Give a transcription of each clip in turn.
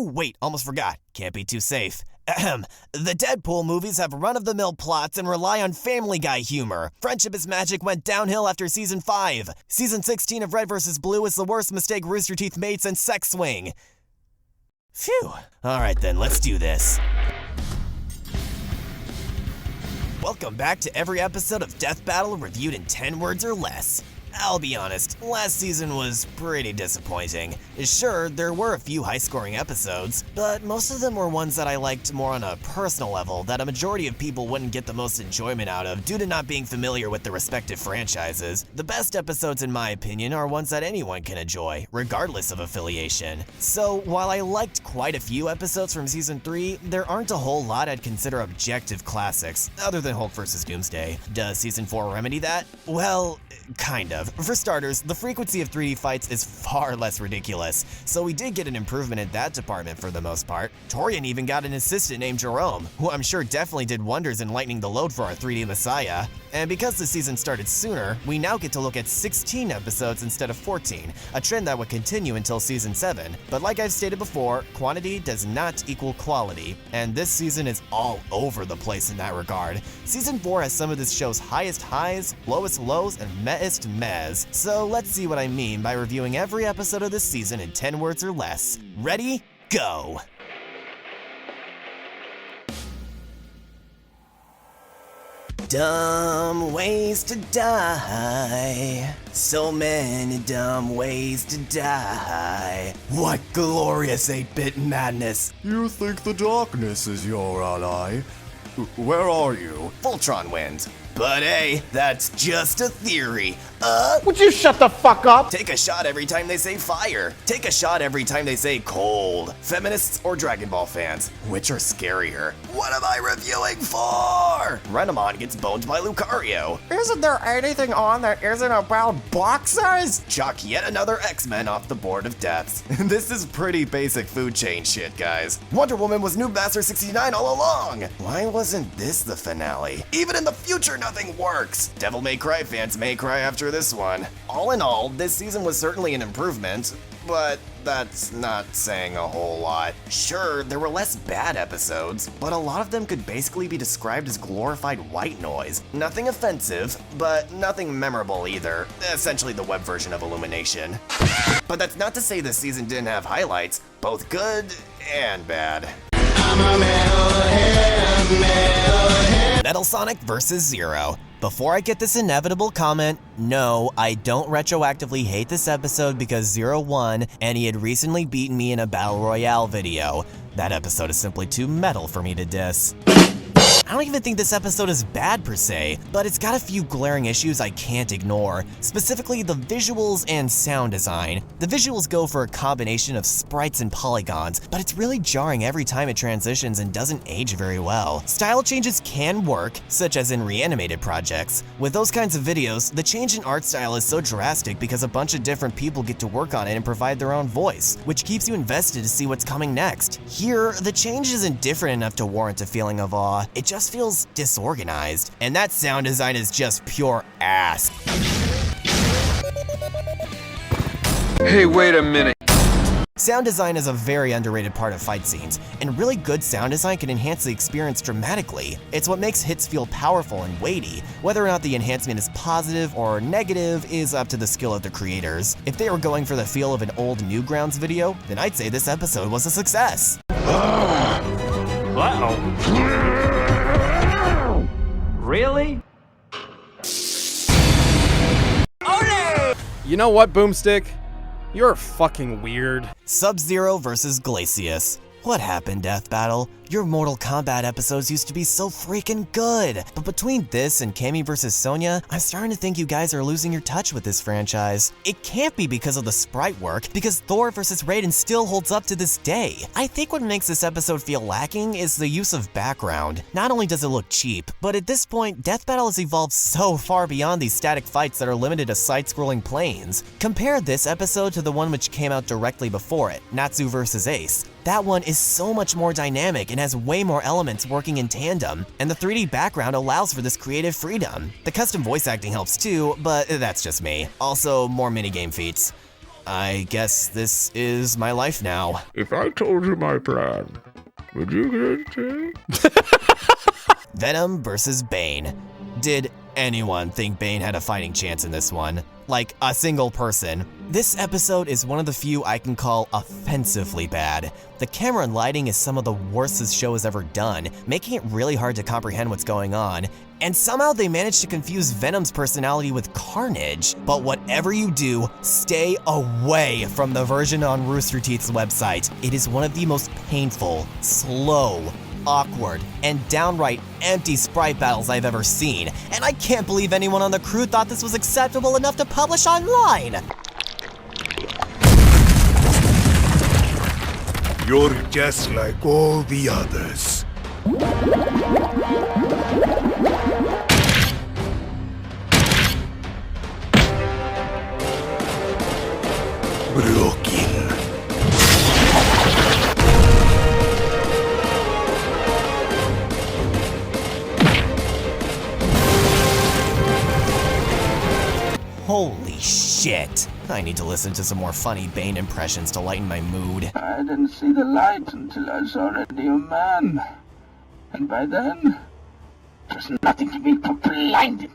Oh, wait, almost forgot. Can't be too safe. Ahem. The Deadpool movies have run-of-the-mill plots and rely on Family Guy humor. Friendship is Magic went downhill after Season 5. Season 16 of Red vs. Blue is the worst mistake Rooster Teeth made since Sex Swing. Phew. Alright then, let's do this. Welcome back to every episode of Death Battle reviewed in 10 words or less. I'll be honest, last season was pretty disappointing. Sure, there were a few high-scoring episodes, but most of them were ones that I liked more on a personal level that a majority of people wouldn't get the most enjoyment out of due to not being familiar with the respective franchises. The best episodes, in my opinion, are ones that anyone can enjoy, regardless of affiliation. So, while I liked quite a few episodes from Season 3, there aren't a whole lot I'd consider objective classics, other than Hulk vs. Doomsday. Does Season 4 remedy that? Well, kind of. For starters, the frequency of 3D fights is far less ridiculous, so we did get an improvement in that department for the most part. Taurian even got an assistant named Jerome, who I'm sure definitely did wonders in lightening the load for our 3D Messiah. And because the season started sooner, we now get to look at 16 episodes instead of 14, a trend that would continue until Season 7. But like I've stated before, quantity does not equal quality, and this season is all over the place in that regard. Season 4 has some of this show's highest highs, lowest lows, and mehest mehs. So let's see what I mean by reviewing every episode of this season in 10 words or less. Ready? Go! Dumb ways to die. So many dumb ways to die. What glorious 8-bit madness. You think the darkness is your ally? Where are you? Voltron wins. But hey, that's just a theory. Would you shut the fuck up? Take a shot every time they say fire. Take a shot every time they say cold. Feminists or Dragon Ball fans, which are scarier? What am I reviewing for? Renamon gets boned by Lucario. Isn't there anything on that isn't about boxers? Chalk yet another X-Men off the board of deaths. This is pretty basic food chain shit, guys. Wonder Woman was Noob Master 69 all along. Why wasn't this the finale? Even in the future, nothing works. Devil May Cry fans may cry after this one. All in all, this season was certainly an improvement, but that's not saying a whole lot. Sure, there were less bad episodes, but a lot of them could basically be described as glorified white noise. Nothing offensive, but nothing memorable either. Essentially the web version of Illumination. But that's not to say this season didn't have highlights, both good and bad. Metal Sonic vs. Zero. Before I get this inevitable comment, no, I don't retroactively hate this episode because Zero won and he had recently beaten me in a Battle Royale video. That episode is simply too metal for me to diss. I don't even think this episode is bad per se, but it's got a few glaring issues I can't ignore, specifically the visuals and sound design. The visuals go for a combination of sprites and polygons, but it's really jarring every time it transitions and doesn't age very well. Style changes can work, such as in reanimated projects. With those kinds of videos, the change in art style is so drastic because a bunch of different people get to work on it and provide their own voice, which keeps you invested to see what's coming next. Here, the change isn't different enough to warrant a feeling of awe. It just feels disorganized, and that sound design is just pure ass. Hey, wait a minute. Sound design is a very underrated part of fight scenes, and really good sound design can enhance the experience dramatically. It's what makes hits feel powerful and weighty. Whether or not the enhancement is positive or negative is up to the skill of the creators. If they were going for the feel of an old Newgrounds video, then I'd say this episode was a success. Really? You know what, Boomstick? You're fucking weird. SubZero vs. Glacius. What happened, Death Battle? Your Mortal Kombat episodes used to be so freaking good, but between this and Cammy vs. Sonya, I'm starting to think you guys are losing your touch with this franchise. It can't be because of the sprite work, because Thor vs. Raiden still holds up to this day. I think what makes this episode feel lacking is the use of background. Not only does it look cheap, but at this point, Death Battle has evolved so far beyond these static fights that are limited to side-scrolling planes. Compare this episode to the one which came out directly before it, Natsu vs. Ace. That one is so much more dynamic and has way more elements working in tandem, and the 3D background allows for this creative freedom. The custom voice acting helps too, but that's just me. Also, more minigame feats. I guess this is my life now. If I told you my plan, would you get it? Venom versus Bane. Did anyone think Bane had a fighting chance in this one? Like, a single person. This episode is one of the few I can call offensively bad. The camera and lighting is some of the worst this show has ever done, making it really hard to comprehend what's going on. And somehow they managed to confuse Venom's personality with Carnage. But whatever you do, stay away from the version on Rooster Teeth's website. It is one of the most painful, slow, awkward, and downright empty sprite battles I've ever seen, and I can't believe anyone on the crew thought this was acceptable enough to publish online! You're just like all the others. Broken. Holy shit! I need to listen to some more funny Bane impressions to lighten my mood. I didn't see the light until I was already a man. And by then, it was nothing to be but blinded.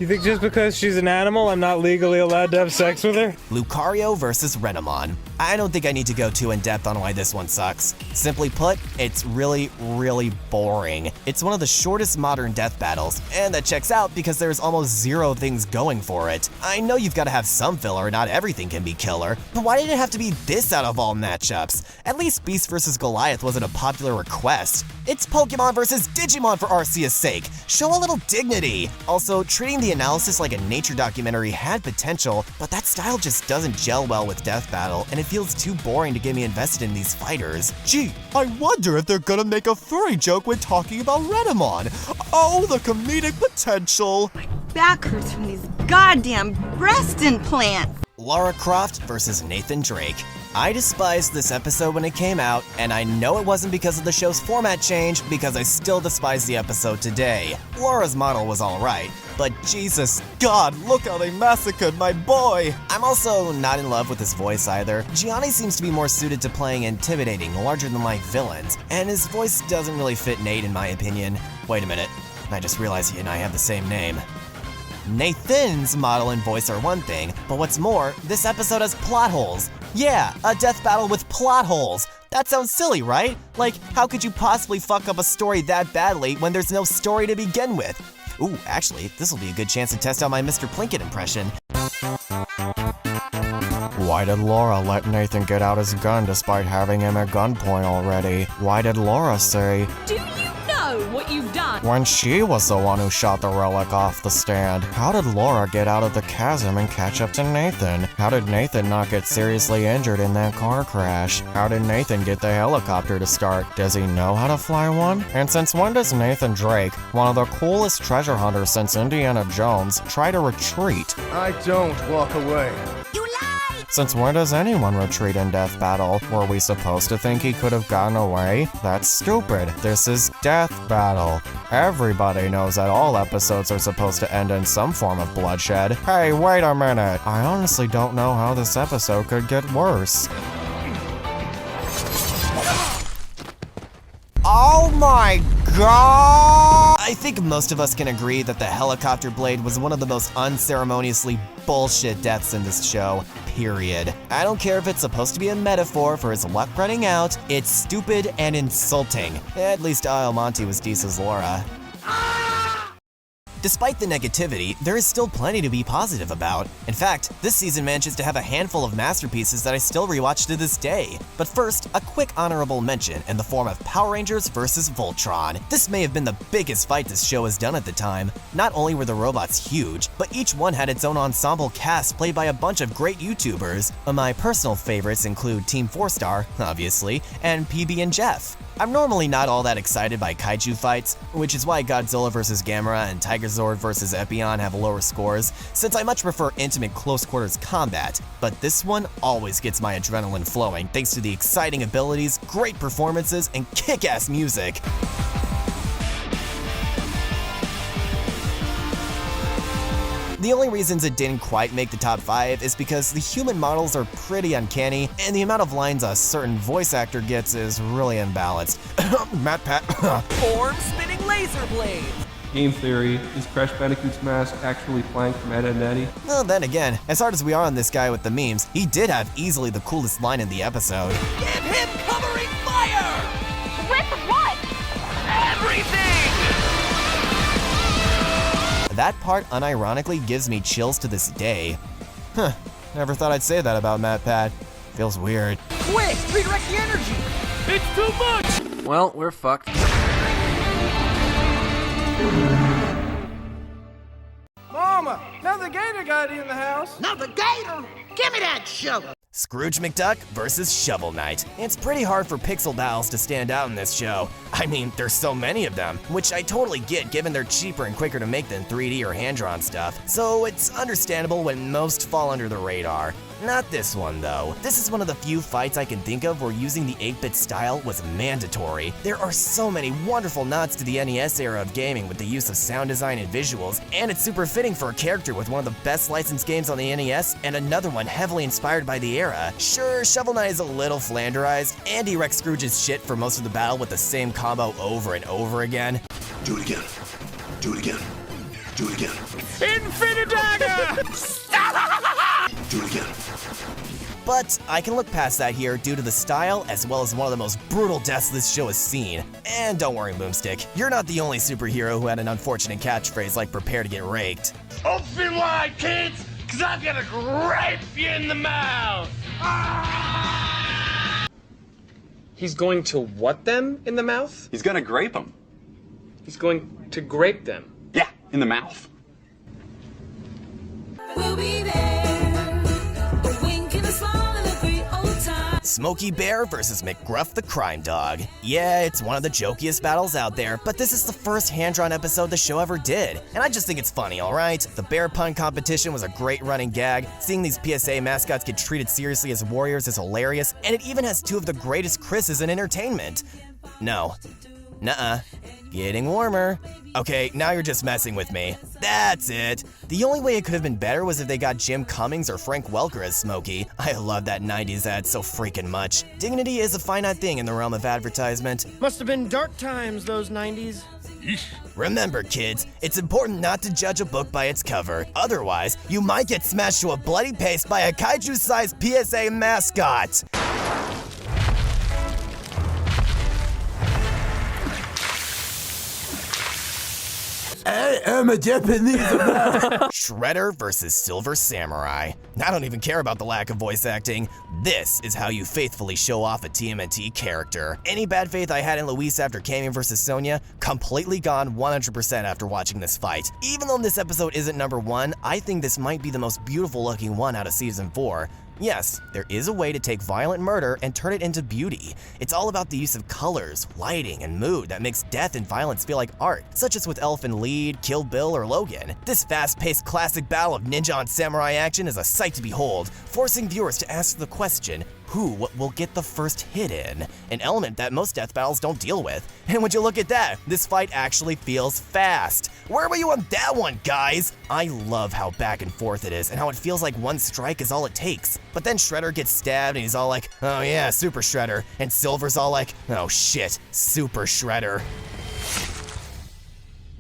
You think just because she's an animal, I'm not legally allowed to have sex with her? Lucario versus Renamon. I don't think I need to go too in-depth on why this one sucks. Simply put, it's really, really boring. It's one of the shortest modern death battles, and that checks out because there's almost zero things going for it. I know you've got to have some filler, not everything can be killer, but why did it have to be this out of all matchups? At least Beast versus Goliath wasn't a popular request. It's Pokemon versus Digimon for Arceus' sake. Show a little dignity. Also, treating the analysis like a nature documentary had potential, but that style just doesn't gel well with Death Battle, and it feels too boring to get me invested in these fighters. Gee, I wonder if they're gonna make a furry joke when talking about Renamon. Oh, the comedic potential. Back hurts from these goddamn breast implants. Lara Croft versus Nathan Drake. I despised this episode when it came out, and I know it wasn't because of the show's format change, because I still despise the episode today. Laura's model was alright, but Jesus God, look how they massacred my boy! I'm also not in love with his voice either. Gianni seems to be more suited to playing intimidating, larger-than-life villains, and his voice doesn't really fit Nate in my opinion. Wait a minute, I just realized he and I have the same name. Nathan's model and voice are one thing, but what's more, this episode has plot holes. Yeah, a death battle with plot holes. That sounds silly, right? Like, how could you possibly fuck up a story that badly when there's no story to begin with? Ooh, actually, this will be a good chance to test out my Mr. Plinkett impression. Why did Laura let Nathan get out his gun despite having him at gunpoint already? Why did Laura say, "Do you know what you've done?" when she was the one who shot the relic off the stand? How did Laura get out of the chasm and catch up to Nathan? How did Nathan not get seriously injured in that car crash? How did Nathan get the helicopter to start? Does he know how to fly one? And since when does Nathan Drake, one of the coolest treasure hunters since Indiana Jones, try to retreat? I don't walk away. Since when does anyone retreat in Death Battle? Were we supposed to think he could have gotten away? That's stupid. This is Death Battle. Everybody knows that all episodes are supposed to end in some form of bloodshed. Hey, wait a minute. I honestly don't know how this episode could get worse. Oh my god! I think most of us can agree that the helicopter blade was one of the most unceremoniously bullshit deaths in this show, period. I don't care if it's supposed to be a metaphor for his luck running out, it's stupid and insulting. At least Monty was decent as Laura. Despite the negativity, there is still plenty to be positive about. In fact, this season manages to have a handful of masterpieces that I still rewatch to this day. But first, a quick honorable mention in the form of Power Rangers vs. Voltron. This may have been the biggest fight this show has done at the time. Not only were the robots huge, but each one had its own ensemble cast played by a bunch of great YouTubers. My personal favorites include Team 4-Star, obviously, and PB and Jeff. I'm normally not all that excited by kaiju fights, which is why Godzilla vs. Gamera and Tigerzord vs. Epion have lower scores, since I much prefer intimate close-quarters combat. But this one always gets my adrenaline flowing thanks to the exciting abilities, great performances, and kick-ass music. The only reasons it didn't quite make the top 5 is because the human models are pretty uncanny, and the amount of lines a certain voice actor gets is really imbalanced. Matt Pat. Form-spinning laser blades! Game theory, is Crash Bandicoot's mask actually flanked from Ed, Edd n Eddy? Well, then again, as hard as we are on this guy with the memes, he did have easily the coolest line in the episode. Give him covering fire! With what? Everything! That part unironically gives me chills to this day. Huh, never thought I'd say that about MatPat. Feels weird. Quick, redirect the energy! It's too much! Well, we're fucked. Mama, another gator got in the house. Another gator? Give me that shovel! Scrooge McDuck versus Shovel Knight. It's pretty hard for pixel battles to stand out in this show. I mean, there's so many of them, which I totally get given they're cheaper and quicker to make than 3D or hand-drawn stuff, so it's understandable when most fall under the radar. Not this one, though. This is one of the few fights I can think of where using the 8-bit style was mandatory. There are so many wonderful nods to the NES era of gaming with the use of sound design and visuals, and it's super fitting for a character with one of the best licensed games on the NES and another one heavily inspired by the era. Sure, Shovel Knight is a little flanderized, and he wrecks Scrooge's shit for most of the battle with the same combo over and over again. Do it again. Do it again. Do it again. Infinite dagger! Do it again. But I can look past that here due to the style as well as one of the most brutal deaths this show has seen. And don't worry, Boomstick, you're not the only superhero who had an unfortunate catchphrase like prepare to get raked. Open wide, kids, cause I'm gonna grape you in the mouth! He's going to what them in the mouth? He's gonna grape them. He's going to grape them. Yeah, in the mouth. We'll be there. A wink and a smile and a great old time. Smokey Bear versus McGruff the Crime Dog. Yeah, it's one of the jokiest battles out there, but this is the first hand-drawn episode the show ever did, and I just think it's funny, alright? The bear pun competition was a great running gag, seeing these PSA mascots get treated seriously as warriors is hilarious, and it even has two of the greatest Chris's in entertainment. No. Nuh-uh. Getting warmer. Okay, now you're just messing with me. That's it. The only way it could have been better was if they got Jim Cummings or Frank Welker as Smokey. I love that 90s ad so freaking much. Dignity is a finite thing in the realm of advertisement. Must have been dark times, those 90s. Remember, kids, it's important not to judge a book by its cover. Otherwise, you might get smashed to a bloody paste by a kaiju-sized PSA mascot. I am a Japanese man. Shredder versus Silver Samurai. I don't even care about the lack of voice acting. This is how you faithfully show off a TMNT character. Any bad faith I had in Luis after Cammy versus Sonya, completely gone 100% after watching this fight. Even though this episode isn't number 1, I think this might be the most beautiful looking one out of season 4. Yes, there is a way to take violent murder and turn it into beauty. It's all about the use of colors, lighting, and mood that makes death and violence feel like art, such as with Elfin Lied, Kill Bill, or Logan. This fast-paced classic battle of ninja on samurai action is a sight to behold, forcing viewers to ask the question, who will get the first hit in? An element that most death battles don't deal with. And would you look at that, this fight actually feels fast. Where were you on that one, guys? I love how back and forth it is and how it feels like one strike is all it takes. But then Shredder gets stabbed and he's all like, oh yeah, Super Shredder. And Silver's all like, oh shit, Super Shredder.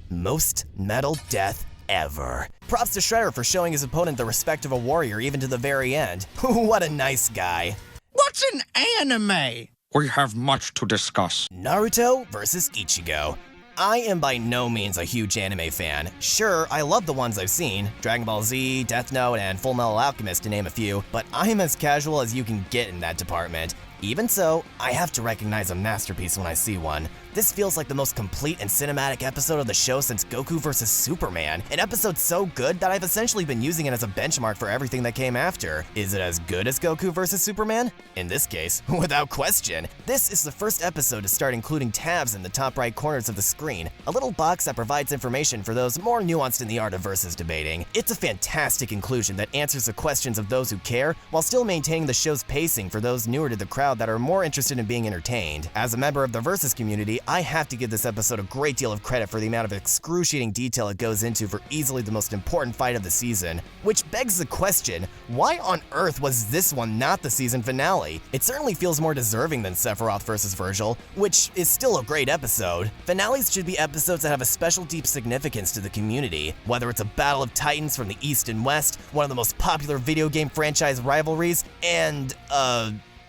Most metal death ever. Props to Shredder for showing his opponent the respect of a warrior even to the very end. What a nice guy. What's an anime? We have much to discuss. Naruto versus Ichigo. I am by no means a huge anime fan. Sure, I love the ones I've seen, Dragon Ball Z, Death Note, and Full Metal Alchemist to name a few, but I'm as casual as you can get in that department. Even so, I have to recognize a masterpiece when I see one. This feels like the most complete and cinematic episode of the show since Goku vs. Superman, an episode so good that I've essentially been using it as a benchmark for everything that came after. Is it as good as Goku vs. Superman? In this case, without question. This is the first episode to start including tabs in the top right corners of the screen, a little box that provides information for those more nuanced in the art of versus debating. It's a fantastic inclusion that answers the questions of those who care, while still maintaining the show's pacing for those newer to the crowd crowd that are more interested in being entertained. As a member of the Versus community, I have to give this episode a great deal of credit for the amount of excruciating detail it goes into for easily the most important fight of the season. Which begs the question, why on earth was this one not the season finale? It certainly feels more deserving than Sephiroth vs. Virgil, which is still a great episode. Finales should be episodes that have a special deep significance to the community. Whether it's a battle of titans from the East and West, one of the most popular video game franchise rivalries, and,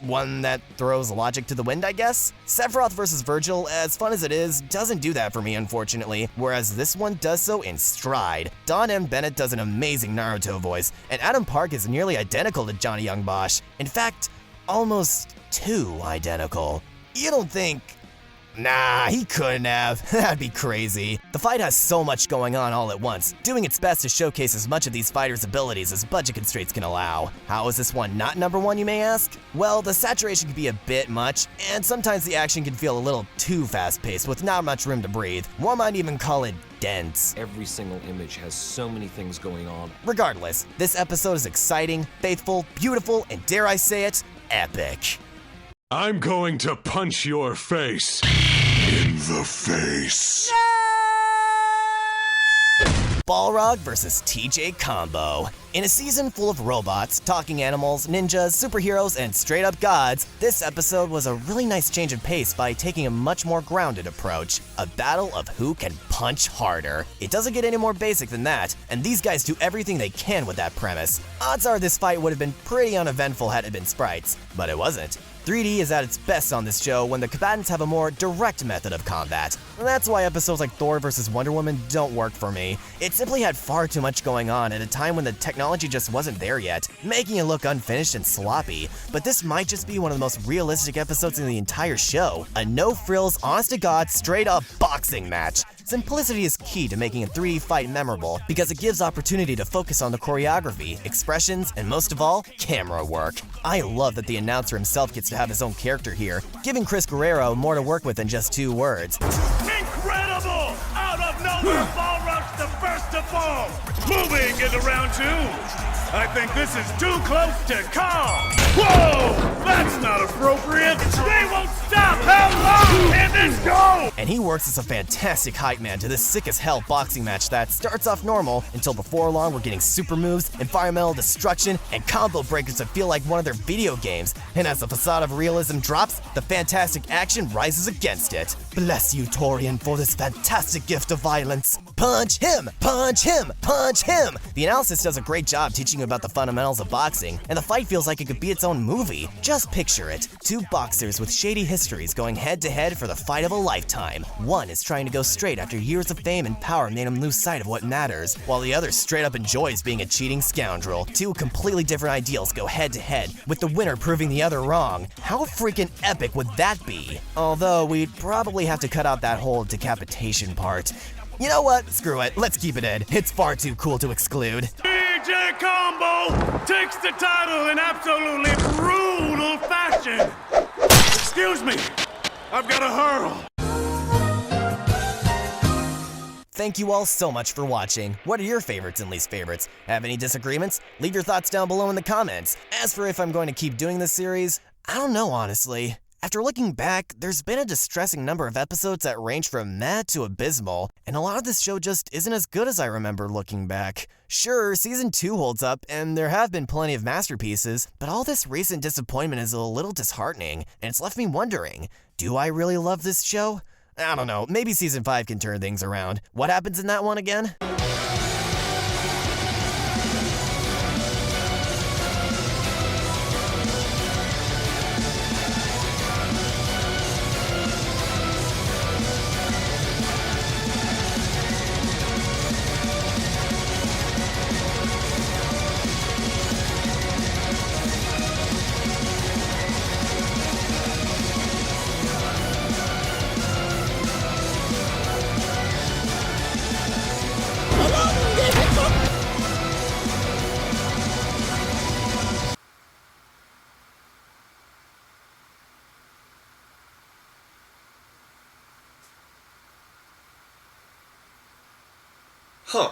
one that throws logic to the wind, I guess? Sephiroth vs. Virgil, as fun as it is, doesn't do that for me, unfortunately, whereas this one does so in stride. Don M. Bennett does an amazing Naruto voice, and Adam Park is nearly identical to Johnny Young Bosch. In fact, almost too identical. You don't think... Nah, he couldn't have. That'd be crazy. The fight has so much going on all at once, doing its best to showcase as much of these fighters' abilities as budget constraints can allow. How is this one not number one, you may ask? Well, the saturation can be a bit much, and sometimes the action can feel a little too fast-paced with not much room to breathe. One might even call it dense. Every single image has so many things going on. Regardless, this episode is exciting, faithful, beautiful, and dare I say it, epic. I'm going to punch your face. In the face. Balrog vs. TJ Combo. In a season full of robots, talking animals, ninjas, superheroes, and straight-up gods, this episode was a really nice change of pace by taking a much more grounded approach. A battle of who can punch harder. It doesn't get any more basic than that, and these guys do everything they can with that premise. Odds are this fight would have been pretty uneventful had it been sprites, but it wasn't. 3D is at its best on this show when the combatants have a more direct method of combat. And that's why episodes like Thor vs. Wonder Woman don't work for me. It simply had far too much going on at a time when the technology just wasn't there yet, making it look unfinished and sloppy. But this might just be one of the most realistic episodes in the entire show. A no-frills, honest-to-God, straight-up boxing match. Simplicity is key to making a 3D fight memorable because it gives opportunity to focus on the choreography, expressions, and most of all, camera work. I love that the announcer himself gets to have his own character here, giving Chris Guerrero more to work with than just 2 words. Incredible! Out of nowhere, ball rush the first of all. Moving into round 2. I think this is too close to call. Whoa! That's not appropriate. They won't stop. How long can this go? And he works as a fantastic hype man to this sick as hell boxing match that starts off normal until before long we're getting super moves, environmental destruction, and combo breakers that feel like one of their video games. And as the facade of realism drops, the fantastic action rises against it. Bless you, Taurian, for this fantastic gift of violence. Punch him! Punch him! Punch him! The analysis does a great job teaching you about the fundamentals of boxing, and the fight feels like it could be its own movie. Just picture it. 2 boxers with shady histories going head-to-head for the fight of a lifetime. One is trying to go straight after years of fame and power made him lose sight of what matters, while the other straight up enjoys being a cheating scoundrel. 2 completely different ideals go head-to-head, with the winner proving the other wrong. How freaking epic would that be? Although, we'd probably have to cut out that whole decapitation part. You know what? Screw it. Let's keep it in. It's far too cool to exclude. DJ Combo takes the title in absolutely brutal fashion. Excuse me. I've got to hurl. Thank you all so much for watching. What are your favorites and least favorites? Have any disagreements? Leave your thoughts down below in the comments. As for if I'm going to keep doing this series, I don't know honestly. After looking back, there's been a distressing number of episodes that range from meh to abysmal, and a lot of this show just isn't as good as I remember looking back. Sure, Season 2 holds up, and there have been plenty of masterpieces, but all this recent disappointment is a little disheartening, and it's left me wondering, do I really love this show? I don't know, maybe Season 5 can turn things around. What happens in that one again? Huh.